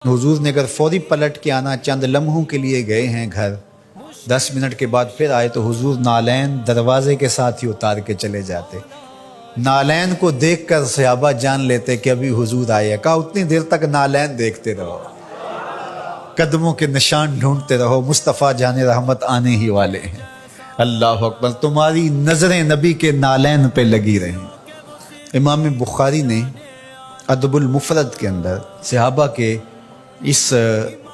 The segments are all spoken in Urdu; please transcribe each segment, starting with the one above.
حضور نے اگر فوری پلٹ کے آنا چند لمحوں کے لیے گئے ہیں گھر، 10 منٹ کے بعد پھر آئے تو حضور نالین دروازے کے ساتھ ہی اتار کے چلے جاتے۔ نالین کو دیکھ کر صحابہ جان لیتے کہ ابھی حضور آئے۔ کہا اتنی دیر تک نالین دیکھتے رہو، قدموں کے نشان ڈھونڈتے رہو، مصطفیٰ جان رحمت آنے ہی والے ہیں۔ اللہ اکبر، تمہاری نظریں نبی کے نالین پہ لگی رہیں۔ امام بخاری نے ادب المفرد کے اندر صحابہ کے اس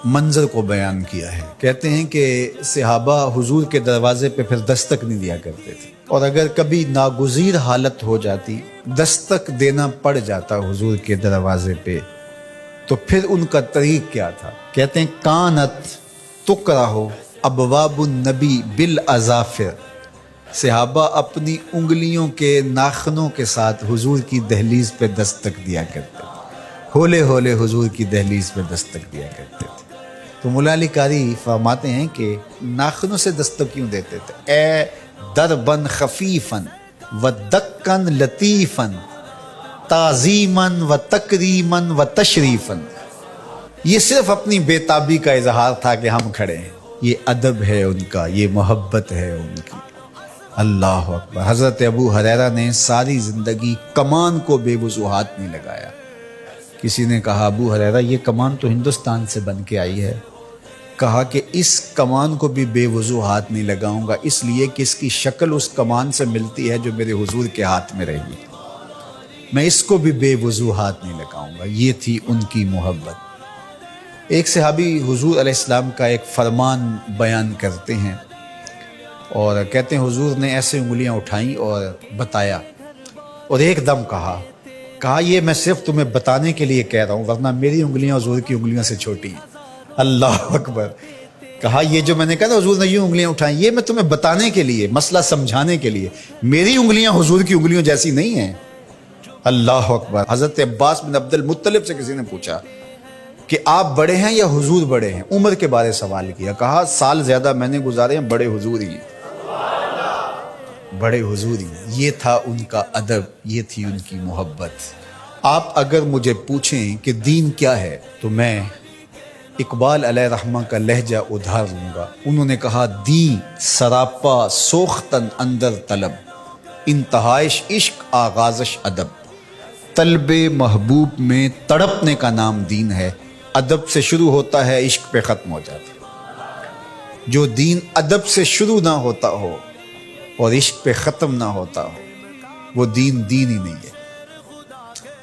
منظر کو بیان کیا ہے۔ کہتے ہیں کہ صحابہ حضور کے دروازے پہ پھر دستک نہیں دیا کرتے تھے، اور اگر کبھی ناگزیر حالت ہو جاتی، دستک دینا پڑ جاتا حضور کے دروازے پہ، تو پھر ان کا طریق کیا تھا؟ کہتے ہیں کانت تکرہ ابواب النبی بالاظافر، صحابہ اپنی انگلیوں کے ناخنوں کے ساتھ حضور کی دہلیز پہ دستک دیا کرتے تھے، ہولے ہولے حضور کی دہلیز پہ دستک دیا کرتے تھے۔ تو مولا علی قاری فرماتے ہیں کہ ناخنوں سے دستک کیوں دیتے تھے؟ اے دربن خفیفن و دکن لطیفن تعظیمن و تکریمن و تشریفن، یہ صرف اپنی بے تابی کا اظہار تھا کہ ہم کھڑے ہیں۔ یہ ادب ہے ان کا، یہ محبت ہے ان کی۔ اللہ اکبر۔ حضرت ابو ہریرہ نے ساری زندگی کمان کو بے وضو ہاتھ نہیں لگایا۔ کسی نے کہا ابو ہریرہ یہ کمان تو ہندوستان سے بن کے آئی ہے۔ کہا کہ اس کمان کو بھی بے وضو ہاتھ نہیں لگاؤں گا، اس لیے کہ اس کی شکل اس کمان سے ملتی ہے جو میرے حضور کے ہاتھ میں رہی، میں اس کو بھی بے وضو ہاتھ نہیں لگاؤں گا۔ یہ تھی ان کی محبت۔ ایک صحابی حضور علیہ السلام کا ایک فرمان بیان کرتے ہیں اور کہتے ہیں حضور نے ایسے انگلیاں اٹھائیں اور بتایا، اور ایک دم کہا یہ میں صرف تمہیں بتانے کے لیے کہہ رہا ہوں، ورنہ میری انگلیاں حضور کی انگلیوں سے چھوٹی ہیں۔ اللہ اکبر۔ کہا یہ جو میں نے کہا حضور نے یوں انگلیاں اٹھائیں، یہ میں تمہیں بتانے کے لیے، مسئلہ سمجھانے کے لیے، میری انگلیاں حضور کی انگلیوں جیسی نہیں ہیں۔ اللہ اکبر۔ حضرت عباس بن عبد المطلب سے کسی نے پوچھا کہ آپ بڑے ہیں یا حضور بڑے ہیں؟ عمر کے بارے سوال کیا۔ کہا سال زیادہ میں نے گزارے ہیں، بڑے حضور ہی ہیں، بڑے حضور ہی ہیں۔ یہ تھا ان کا ادب، یہ تھی ان کی محبت۔ آپ اگر مجھے پوچھیں کہ دین کیا ہے تو میں اقبال علیہ رحمہ کا لہجہ ادھار لوں گا۔ انہوں نے کہا دین سراپا سوختن اندر طلب، انتہائش عشق آغازش ادب۔ طلب محبوب میں تڑپنے کا نام دین ہے، ادب سے شروع ہوتا ہے عشق پہ ختم ہو جاتا ہے۔ جو دین ادب سے شروع نہ ہوتا ہو اور عشق پہ ختم نہ ہوتا ہو، وہ دین ہی نہیں ہے۔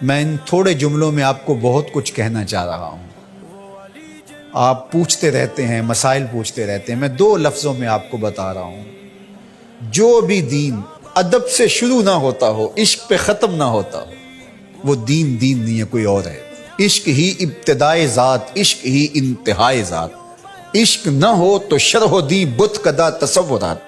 میں ان تھوڑے جملوں میں آپ کو بہت کچھ کہنا چاہ رہا ہوں۔ آپ پوچھتے رہتے ہیں، مسائل پوچھتے رہتے ہیں، میں 2 لفظوں میں آپ کو بتا رہا ہوں۔ جو بھی دین ادب سے شروع نہ ہوتا ہو، عشق پہ ختم نہ ہوتا ہو، وہ دین نہیں ہے، کوئی اور ہے۔ عشق ہی ابتدائے ذات، عشق ہی انتہائے ذات۔ عشق نہ ہو تو شرح و دی بت کدا تصورات۔